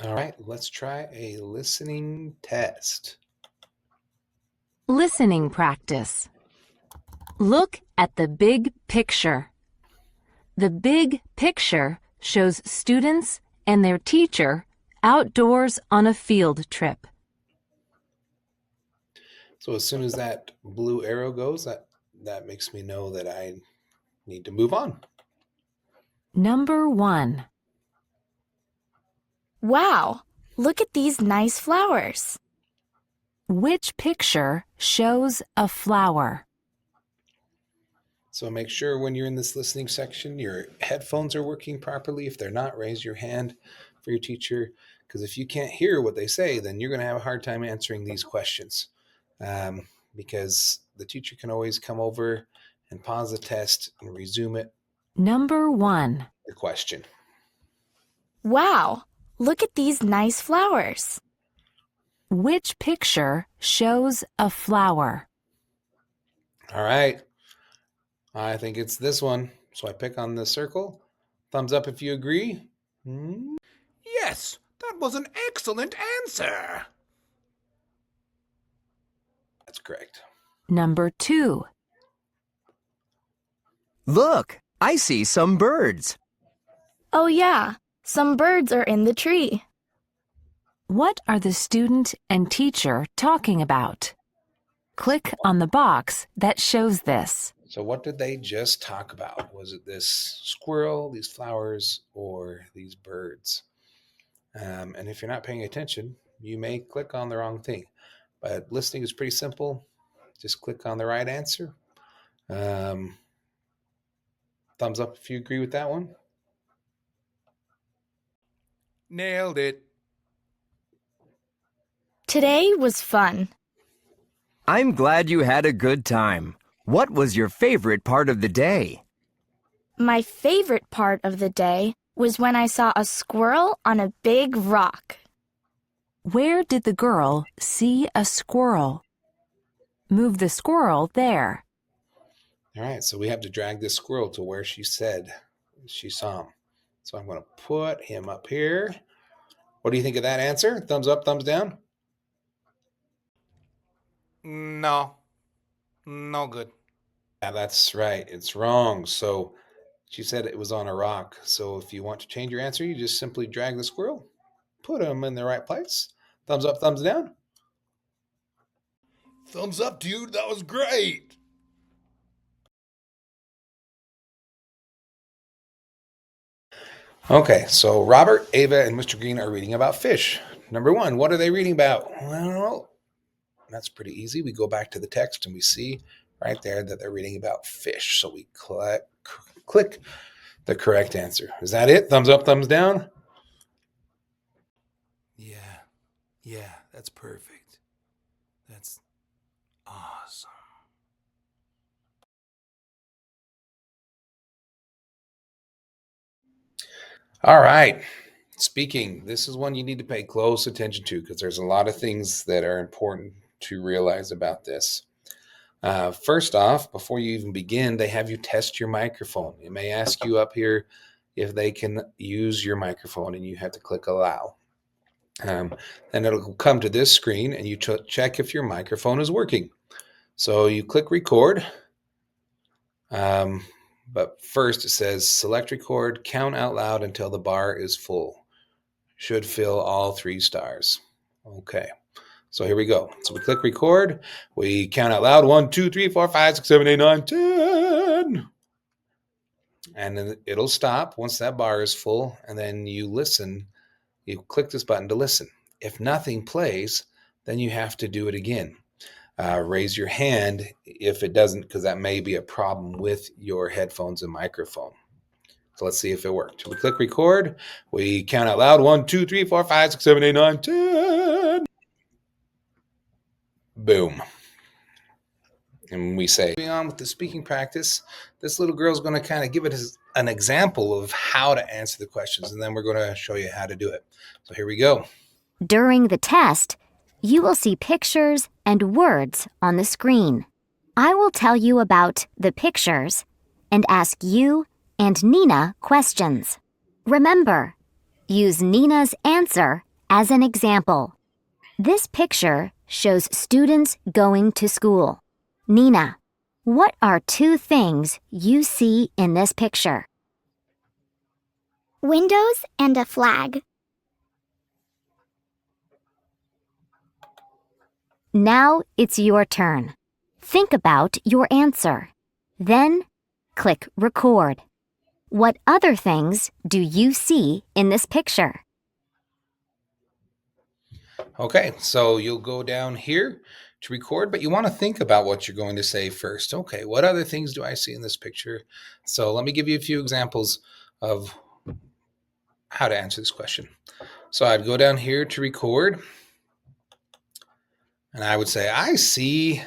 All right, let's try a listening test. Listening practice. Look at the big picture. The big picture shows students and their teacher outdoors on a field trip. So as soon as that blue arrow goes, that makes me know that I need to move on. Number 1. Wow, look at these nice flowers. Which picture shows a flower? So make sure when you're in this listening section, your headphones are working properly. If they're not, raise your hand for your teacher, because if you can't hear what they say, then you're going to have a hard time answering these questions, because the teacher can always come over and pause the test and resume it. Number 1. The question. Wow, look at these nice flowers. Which picture shows a flower? All right. I think it's this one. So I pick on the circle. Thumbs up if you agree. Yes, that was an excellent answer. That's correct. Number 2. Look, I see some birds. Oh yeah, some birds are in the tree. What are the student and teacher talking about? Click on the box that shows this. So what did they just talk about? Was it this squirrel, these flowers, or these birds? And if you're not paying attention, you may click on the wrong thing. But listening is pretty simple. Just click on the right answer. Thumbs up if you agree with that one. Nailed it. Today was fun. I'm glad you had a good time. What was your favorite part of the day? My favorite part of the day was when I saw a squirrel on a big rock. Where did the girl see a squirrel? Move the squirrel there. All right, so we have to drag this squirrel to where she said she saw him. So I'm going to put him up here. What do you think of that answer? Thumbs up, thumbs down? No good. Yeah, that's right. It's wrong. So she said it was on a rock. So if you want to change your answer, you just simply drag the squirrel, put him in the right place. Thumbs up, thumbs down? Thumbs up, dude. That was great. Okay, so Robert, Ava, and Mr. Green are reading about fish. Number 1, what are they reading about? Well, that's pretty easy. We go back to the text and we see right there that they're reading about fish. So we click the correct answer. Is that it? Thumbs up, thumbs down? Yeah, that's perfect. That's awesome. All right. Speaking, this is one you need to pay close attention to because there's a lot of things that are important to realize about this. First off, before you even begin, they have you test your microphone. It may ask you up here if they can use your microphone, and you have to click allow. Then it'll come to this screen, and you check if your microphone is working. So you click record. But first it says select record, count out loud until the bar is full. Should fill all 3 stars. Okay. So here we go. So we click record. We count out loud. 1, 2, 3, 4, 5, 6, 7, 8, 9, 10. And then it'll stop once that bar is full. And then you listen. You click this button to listen. If nothing plays, then you have to do it again. Raise your hand if it doesn't, because that may be a problem with your headphones and microphone. So let's see if it worked. We click record. We count out loud. 1, 2, 3, 4, 5, 6, 7, 8, 9, 10. Boom. And we say, moving on with the speaking practice, this little girl is going to kind of give it an example of how to answer the questions, and then we're going to show you how to do it. So here we go. During the test, you will see pictures and words on the screen. I will tell you about the pictures and ask you and Nina questions. Remember, use Nina's answer As an example, this picture shows students going to school. Nina, what are two things you see in this picture? Windows and a flag. Now it's your turn. Think about your answer. Then click Record. What other things do you see in this picture? Okay, so you'll go down here to record, but you want to think about what you're going to say first. Okay, what other things do I see in this picture? So let me give you a few examples of how to answer this question. So I'd go down here to record, and I would say, I see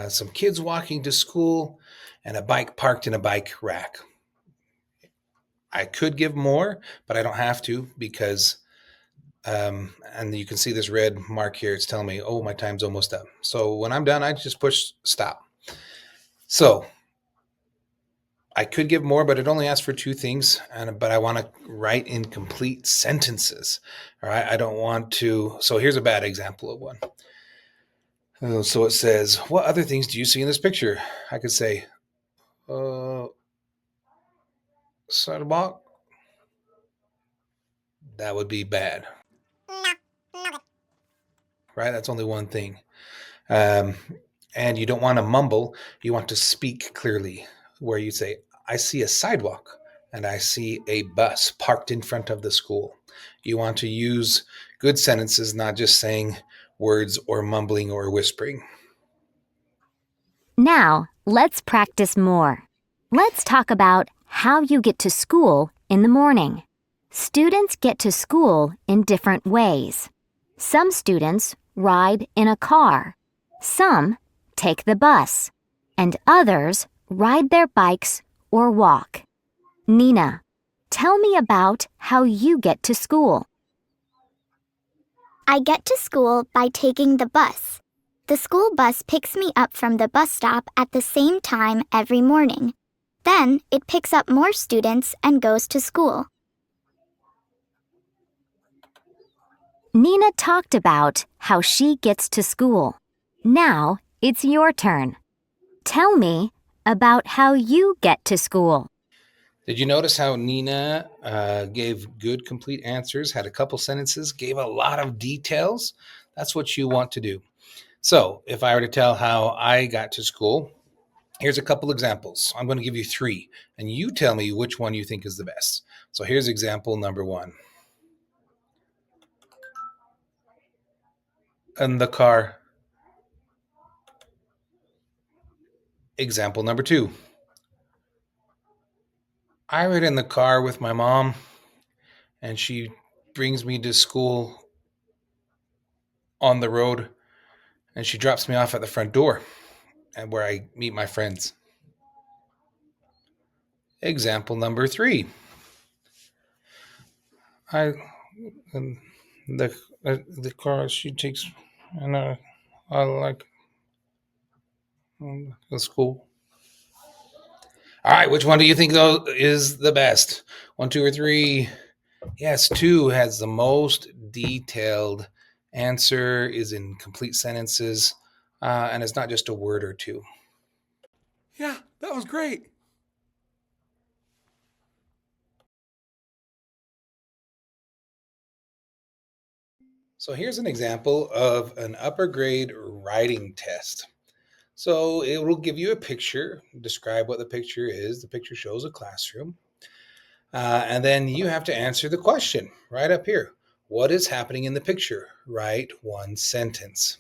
some kids walking to school and a bike parked in a bike rack. I could give more, but I don't have to because, and you can see this red mark here. It's telling me, oh, my time's almost up. So when I'm done, I just push stop. So I could give more, but it only asks for two things. But I want to write in complete sentences. All right. I don't want to. So here's a bad example of one. So it says, what other things do you see in this picture? I could say, sidewalk. That would be bad. Right? That's only one thing. And you don't want to mumble. You want to speak clearly, where you say, I see a sidewalk and I see a bus parked in front of the school. You want to use good sentences, not just saying words or mumbling or whispering. Now, let's practice more. Let's talk about how you get to school in the morning. Students get to school in different ways. Some students ride in a car. Some take the bus. And others ride their bikes or walk. Nina, tell me about how you get to school. I get to school by taking the bus. The school bus picks me up from the bus stop at the same time every morning. Then it picks up more students and goes to school. Nina talked about how she gets to school. Now it's your turn. Tell me about how you get to school. Did you notice how Nina gave good, complete answers, had a couple sentences, gave a lot of details? That's what you want to do. So if I were to tell how I got to school, here's a couple examples. I'm going to give you three, and you tell me which one you think is the best. So here's example number one. In the car. Example number two. I ride in the car with my mom, and she brings me to school on the road, and she drops me off at the front door, and where I meet my friends. Example number three. I the car she takes, and I like the school. All right, which one do you think though is the best? One, two, or three? Yes, two has the most detailed answer, is in complete sentences, and it's not just a word or two. Yeah, that was great. So here's an example of an upper grade writing test. So it will give you a picture, describe what the picture is. The picture shows a classroom. And then you have to answer the question right up here. What is happening in the picture? Write one sentence.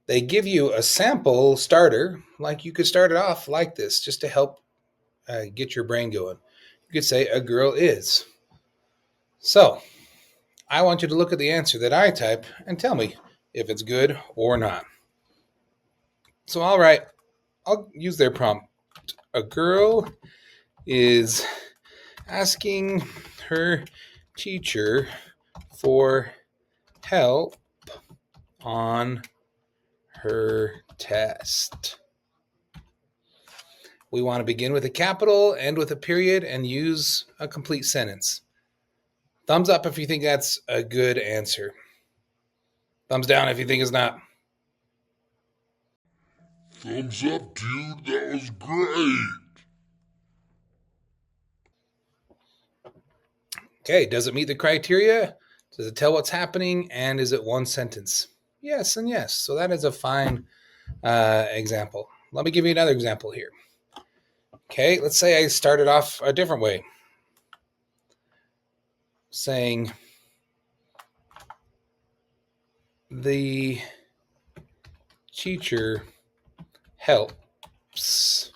They give you a sample starter, like you could start it off like this, just to help get your brain going. You could say, a girl is. So I want you to look at the answer that I type and tell me if it's good or not. So I'll use their prompt. A girl is asking her teacher for help on her test. We want to begin with a capital, end with a period, and use a complete sentence. Thumbs up if you think that's a good answer. Thumbs down if you think it's not. Thumbs up, dude. That was great. Okay, does it meet the criteria? Does it tell what's happening? And is it one sentence? Yes and yes. So that is a fine example. Let me give you another example here. Okay, let's say I started off a different way, saying the teacher helps.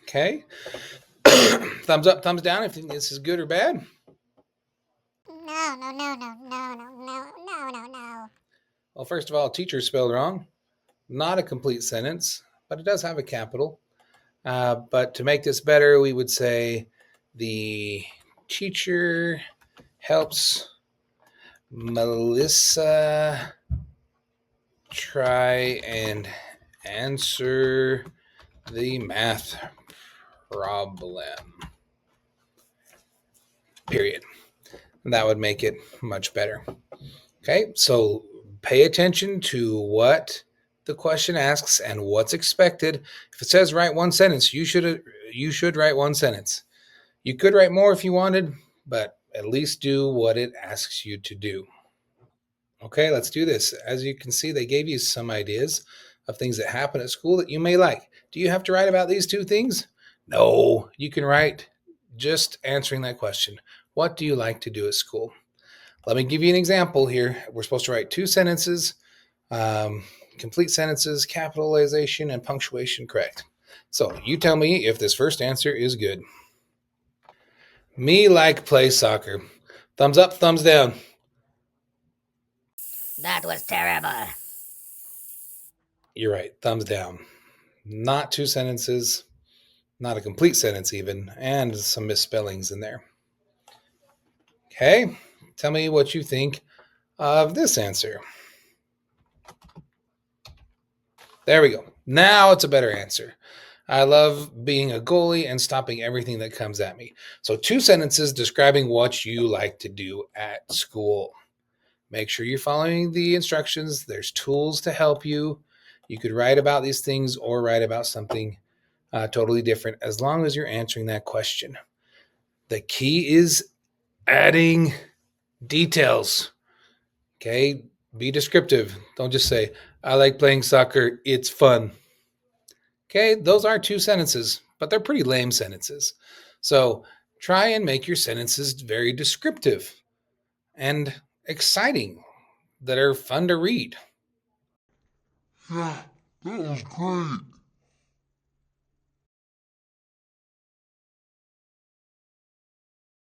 Okay, thumbs up, thumbs down if you think this is good or bad. No. Well, first of all, teacher is spelled wrong. Not a complete sentence, but it does have a capital. But to make this better, we would say the teacher helps Melissa try and answer the math problem. Period. That would make it much better. Okay, so pay attention to what the question asks and what's expected. If it says write one sentence, you should write one sentence. You could write more if you wanted, but at least do what it asks you to do. Okay, let's do this. As you can see, they gave you some ideas of things that happen at school that you may like. Do you have to write about these two things? No, you can write just answering that question. What do you like to do at school? Let me give you an example here. We're supposed to write two sentences, complete sentences, capitalization, and punctuation correct. So you tell me if this first answer is good. Me like play soccer. Thumbs up, thumbs down. That was terrible. You're right, thumbs down. Not two sentences, not a complete sentence even, and some misspellings in there. Okay, tell me what you think of this answer. There we go. Now it's a better answer. I love being a goalie and stopping everything that comes at me. So, two sentences describing what you like to do at school. Make sure you're following the instructions. There's tools to help you. You could write about these things or write about something totally different as long as you're answering that question. The key is adding details. Okay, be descriptive. Don't just say, I like playing soccer, it's fun. Okay, those are two sentences, but they're pretty lame sentences. So try and make your sentences very descriptive and exciting, that are fun to read. Yeah, that was great.